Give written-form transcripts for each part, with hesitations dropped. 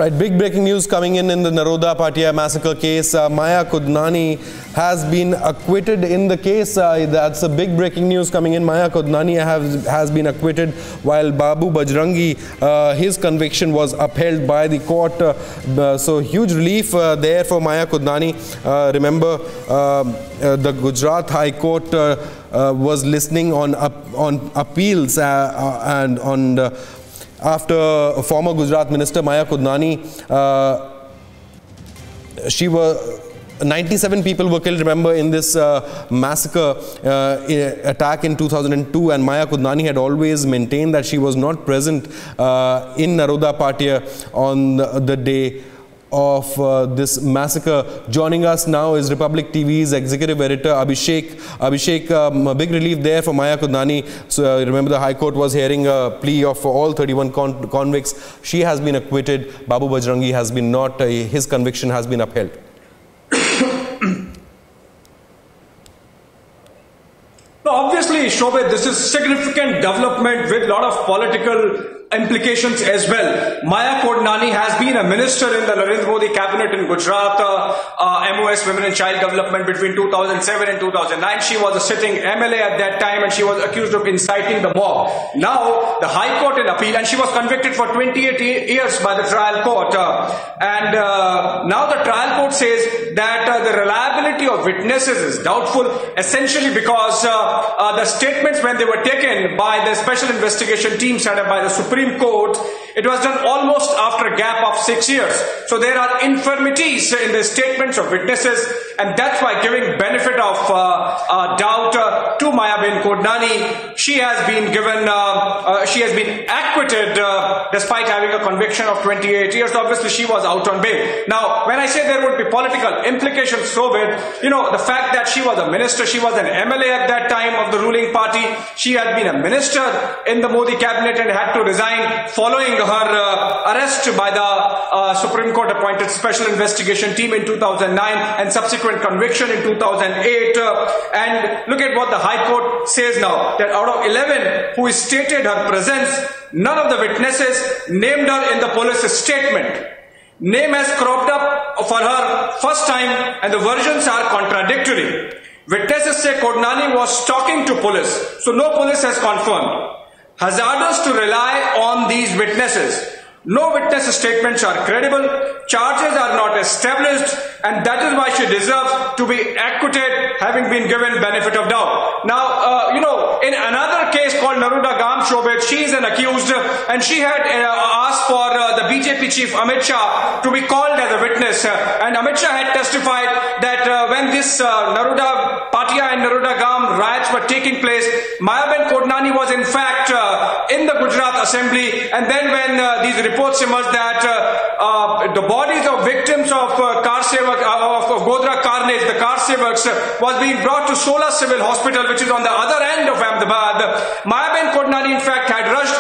Right, big breaking news coming in the Naroda Patiya massacre case. Maya Kodnani has been acquitted in the case. That's a big breaking news coming in. Maya Kodnani has been acquitted, while Babu Bajrangi, his conviction was upheld by the court. So huge relief there for Maya Kodnani. Remember, the Gujarat High Court was listening on appeals and on after former Gujarat Minister Maya Kodnani, 97 people were killed, remember, in this massacre attack in 2002, and Maya Kodnani had always maintained that she was not present in Naroda Patiya on the day of this massacre. Joining us now is Republic TV's executive editor Abhishek. Abhishek, a big relief there for Maya Kodnani. So remember, the High Court was hearing a plea of all 31 convicts. She has been acquitted. Babu Bajrangi has been not. His conviction has been upheld. No, obviously, Shobhit, this is significant development with a lot of political implications as well. Maya Kodnani has been a minister in the Narendra Modi cabinet in Gujarat, MOS, Women and Child Development, between 2007 and 2009. She was a sitting MLA at that time, and she was accused of inciting the mob. Now, the High Court in appeal, and she was convicted for 28 years by the trial court. Now the trial court says that the reliability of witnesses is doubtful, essentially because the statements, when they were taken by the special investigation team set up by the Supreme Court, it was done almost after a gap of 6 years. So there are infirmities in the statements of witnesses, and that's why, giving benefit of doubt to Maya Kodnani, she has been given, she has been acquitted despite having a conviction of 28 years. Obviously, she was out on bail. Now, when I say there would be political implications, so with, you know, the fact that she was a minister, she was an MLA at that time of the ruling party. She had been a minister in the Modi cabinet and had to resign following her arrest by the Supreme Court appointed special investigation team in 2009 and subsequent conviction in 2008. And look at what the High Court says now, that out of 11 who stated her presence, none of the witnesses named her in the police statement. Name has cropped up for her first time, and the versions are contradictory. Witnesses say Kodnani was talking to police, so no police has confirmed. Hazardous to rely on these witnesses. No witness statements are credible, charges are not established, and that is why she deserves to be acquitted, having been given benefit of doubt. Now, you know, in another case called Naroda Shobhit, she is an accused, and she had asked for the BJP chief Amit Shah to be called as a witness, and Amit Shah had testified that when this Naroda Patiya and Naroda riots were taking place, Maya Kodnani was in fact in the Gujarat Assembly, and then when these reports emerged that the bodies of victims of of Godra carnage, the car sevaks, was being brought to Sola Civil Hospital, which is on the other end of Ahmedabad, Maya Kodnani in fact had rushed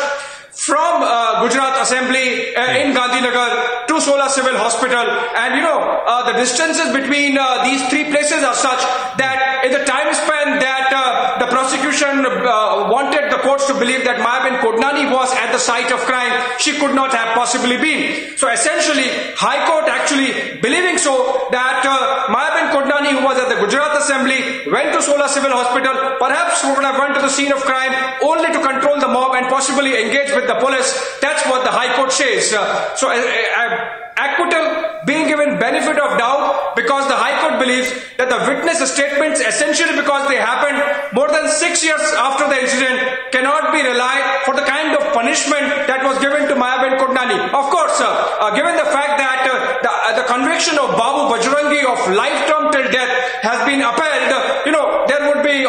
from Gujarat Assembly in Gandhinagar to Sola Civil Hospital, and you know, the distances between these three places are such that in the time span that the prosecution wanted the courts to believe that Maya Kodnani was at the site of crime, she could not have possibly been. So essentially, High Court actually believing so that Maya Kodnani, who was at the Gujarat Assembly, went to Sola Civil Hospital, perhaps would have gone to the scene of crime only to control the mob and possibly engage with the police. That's what the High Court says. So acquittal being given benefit of doubt because the High Court believes that the witness statements, essentially because they happened more than 6 years after the incident, cannot be relied for the kind of punishment that was given to Maya Kodnani. Of course, given the fact that the conviction of Babu Bajrangi of life term till death has been upheld, you know, there would be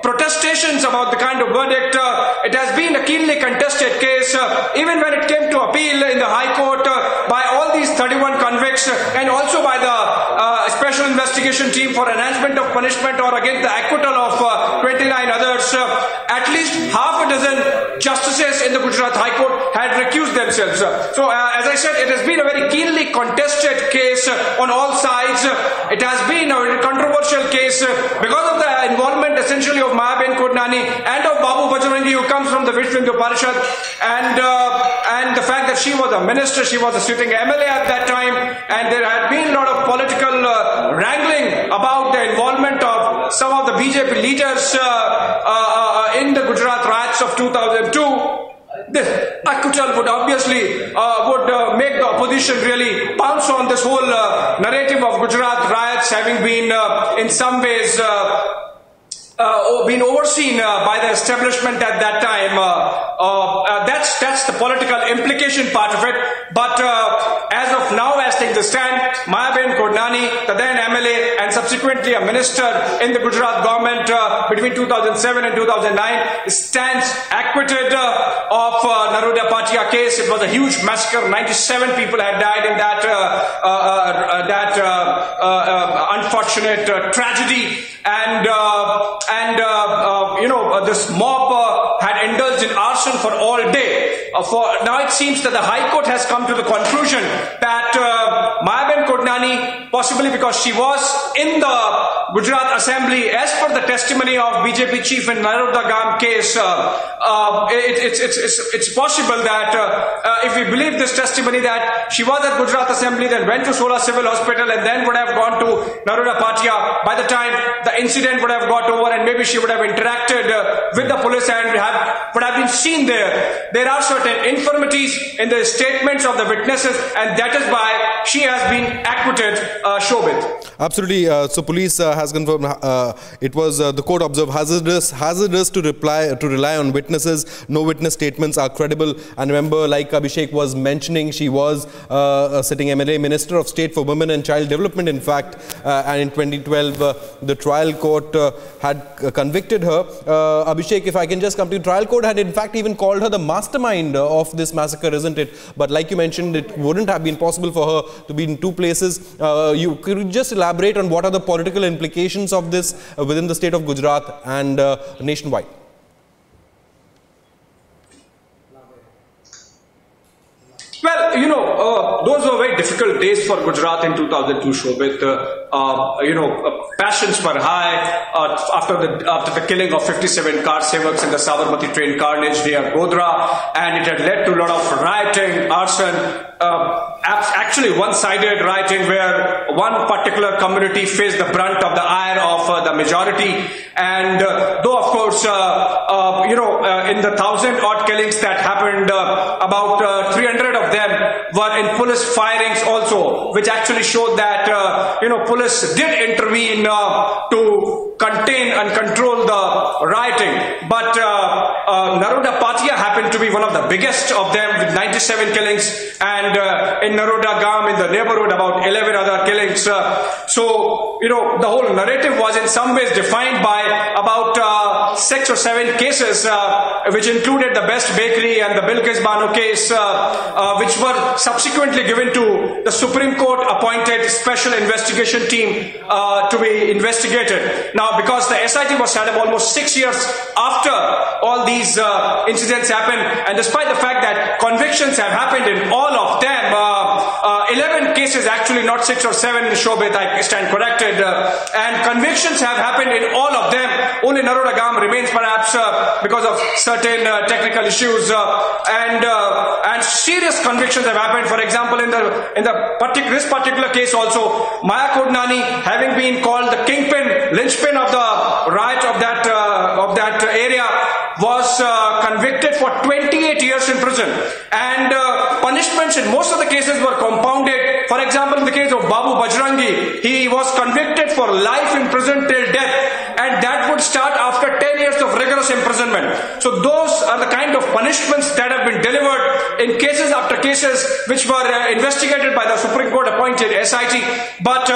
protestations about the kind of verdict. It has been a keenly contested case, even when it came to appeal in the High Court by all these 31 convicts and also by the special investigation team for enhancement of punishment or against the acquittal of 29 others. At least half a dozen justices in the Gujarat High Court had recused themselves. So as I said, it has been a very keenly contested case on all sides. It has been a controversial case because of the involvement essentially of Maya Kodnani and of Babu Bajrangi, who comes from the Vishnu Hindu Parishad, and the fact that she was a minister, she was a sitting MLA at that time, and there had been a lot of political wrangling about the involvement of some of the BJP leaders in the Gujarat riots of 2002. This acquittal would obviously make the opposition really bounce on this whole narrative of Gujarat riots having been in some ways been overseen by the establishment at that time. That's the political implication part of it. But as of now, as things stand, Maya Kodnani, the then MLA and subsequently a minister in the Gujarat government between 2007 and 2009, stands acquitted of Naroda Patiya case. It was a huge massacre. 97 people had died in that unfortunate tragedy, and this mob had indulged in arson for all day. Now it seems that the High Court has come to the conclusion that Maya Kodnani, possibly because she was in the Gujarat Assembly, as per the testimony of BJP chief in Naroda Gam case, it's possible that if we believe this testimony that she was at Gujarat Assembly, then went to Sola Civil Hospital, and then would have gone to Naroda Patiya. By the time the incident would have got over, and maybe she would have interacted with the police and would have been seen there. There are certain infirmities in the statements of the witnesses, and that is why she has been acquitted, Shobit. Absolutely. So police has confirmed it was the court observed hazardous to rely on witnesses. No witness statements are credible. And remember, like Abhishek was mentioning, she was a sitting MLA, Minister of State for Women and Child Development, in fact. And in 2012, the trial court had convicted her. Abhishek, if I can just come to you, trial court had in fact even called her the mastermind of this massacre, isn't it? But like you mentioned, it wouldn't have been possible for her to be in two places. Could you just elaborate on what are the political implications of this within the state of Gujarat and nationwide? Well, those were very difficult days for Gujarat in 2002, Shobit. Passions were high after the killing of 57 car sevaks in the Sabarmati train carnage near Godhra, and it had led to a lot of rioting, arson, actually one-sided rioting where one particular community faced the brunt of the ire of the majority. And though, of course, in the 1,000-odd killings that happened, about 300 of them were in police firings also, which actually showed that, police did intervene to contain and control the rioting. But Naroda Patiya happened to be one of the biggest of them with 97 killings, and in Naroda Gam in the neighborhood about 11 other killings. So, the whole narrative was in some ways defined by about 6 or 7 cases, which included the Best Bakery and the Bilkis Bano case, which were subsequently given to the Supreme Court appointed special investigation team to be investigated. Now, because the SIT was set up almost 6 years after all these incidents happened, and despite the fact that convictions have happened in all of them, 11 cases, actually not 6 or 7, Shobit, I stand corrected, and convictions have happened in all of them. Only Naroda Gam remains perhaps because of certain technical issues, and serious convictions have happened. For example, in this particular case also, Maya Kodnani, having been called the kingpin, linchpin of the riot of that area, was convicted for 28 years in prison, and punishments in most of the cases were compounded. For example, in the case of Babu Bajrangi, he was convicted for life in prison till death, and that would start after 10 years of rigorous imprisonment. So those are the kind of punishments that have been delivered in cases after cases which were investigated by the Supreme Court appointed SIT. But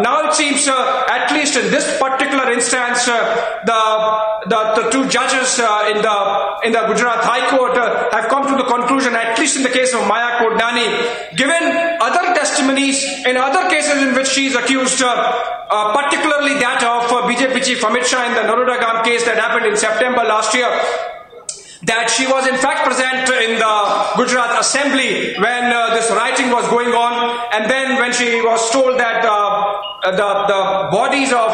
now it seems, at least in this particular instance, the two judges in the Gujarat High Court have come to the conclusion, at least in the case of Maya Kodnani, given other testimonies in other cases in which she is accused, particularly that of BJP chief Amit Shah in the Naroda Gam case that happened in September last year, that she was in fact present in the Gujarat Assembly when this rioting was going on, and then when she was told that the bodies of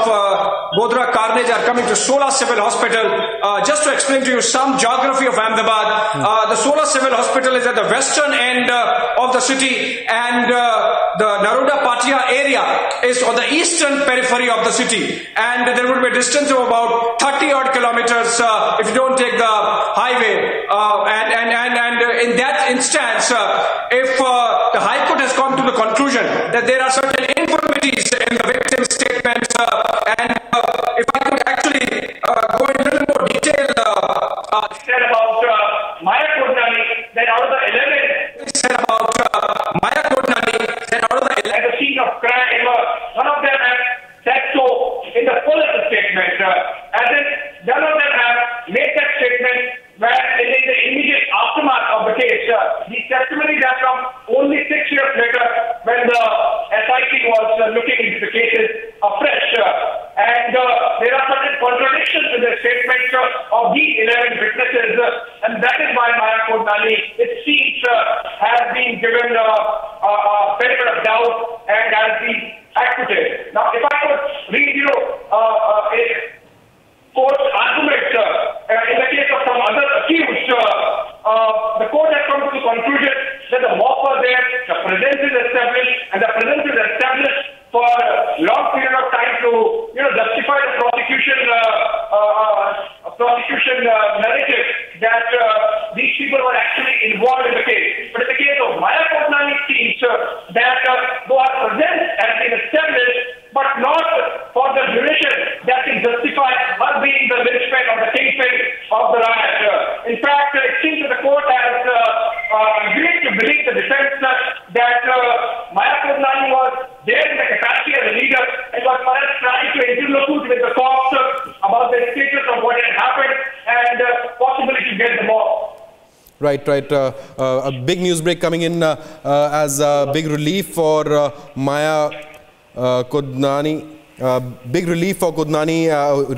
Godhra carnage are coming to Sola Civil Hospital. Just to explain to you some geography of Ahmedabad, the Sola Civil Hospital is at the western end of the city, and the Naroda Patiya area is on the eastern periphery of the city, and there would be a distance of about 30 odd kilometers if you don't take the highway, and in that instance, if the High Court has come to the conclusion that there are certain infirmities in the victim's statements, and if I could actually go into a little more detail, said about Maya Kodnani, then out of the 11, said about Maya Kodnani, then out of the 11, at the scene of crime, none of them have said so in the full of the statement, as in none of them have made that statement where in the immediate aftermath of the case. These testimonies have come only 6 years later when the SIT was looking into the cases afresh. And there are certain contradictions in the statements of these 11 witnesses, and that is why Maya Kodnani, it seems, has been given a benefit of doubt and has been acquitted. Now, if I could read you a court's argument in the case of some other accused, the court has come to the conclusion that the mob was there, the presence is established, and the presence is established for a long period of time to, justify the prosecution narrative that these people were actually involved in the case. But in the case of Maya Kodnani, it seems that though our presence has been established, but not for the duration that can justify her being the linchpin or the kingpin of the riot. In fact, it seems that the court has agreed to believe the defense that Maya Kodnani was there in the capacity as a leader and was perhaps trying to interlocute with the cops about the status of what had happened and possibly to get the mob. Right. A big news break coming in as a big relief for Maya Kodnani. Big relief for Kodnani.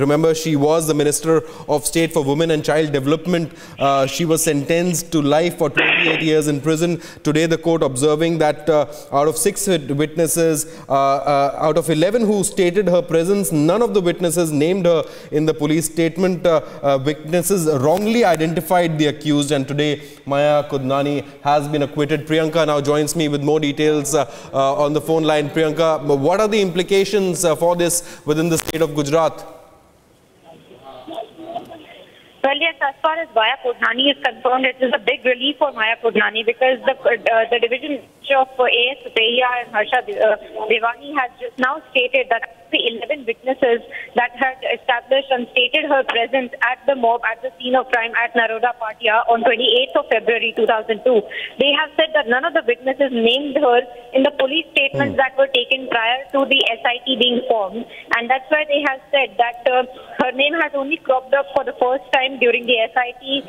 Remember, she was the Minister of State for Women and Child Development. She was sentenced to life for 28 years in prison. Today, the court observing that out of 6 witnesses, out of 11 who stated her presence, none of the witnesses named her in the police statement. Witnesses wrongly identified the accused, and today Maya Kodnani has been acquitted. Priyanka now joins me with more details on the phone line. Priyanka, what are the implications for this within the state of Gujarat? Well, yes, as far as Maya Kodnani is concerned, it is a big relief for Maya Kodnani because the division of A.S. Patiya and Harsha Devani has just now stated that the 11 witnesses that had established and stated her presence at the mob at the scene of crime at Naroda Patiya on 28th of February 2002. They have said that none of the witnesses named her in the police statements that were taken prior to the SIT being formed, and that's why they have said that her name has only cropped up for the first time during the SIT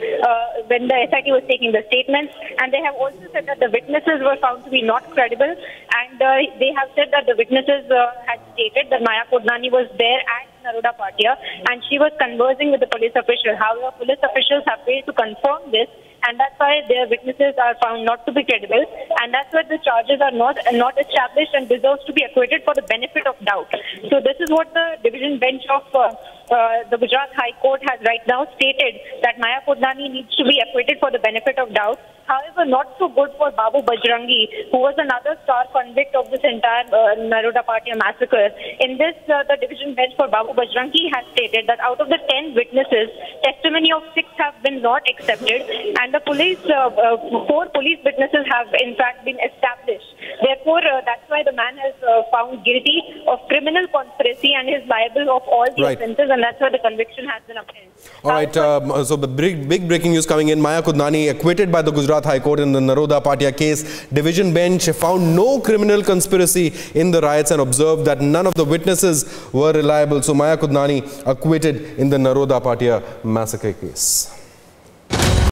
when the SIT was taking the statements, and they have also said that the witnesses were found to be not credible, and they have said that the witnesses had stated that Maya Kodnani was there at Naroda Patiya and she was conversing with the police official. However, police officials have failed to confirm this, and that's why their witnesses are found not to be credible, and that's why the charges are not established and deserves to be acquitted for the benefit of doubt. So this is what the division bench of the Gujarat High Court has right now stated, that Maya Kodnani needs to be acquitted for the benefit of doubt. However, not so good for Babu Bajrangi, who was another star convict of this entire Naroda Patiya massacre. In this, the division bench for Babu Bajrangi has stated that out of the 10 witnesses, testimony of 6 have been not accepted, and the police, 4 police witnesses have in fact been established. Therefore, that's why the man has found guilty of criminal conspiracy and is liable of all the offences, and that's why the conviction has been upheld. All right, so the big breaking news coming in. Maya Kodnani acquitted by the Gujarat High Court in the Naroda Patiya case. Division bench found no criminal conspiracy in the riots and observed that none of the witnesses were reliable. So Maya Kodnani acquitted in the Naroda Patiya massacre case.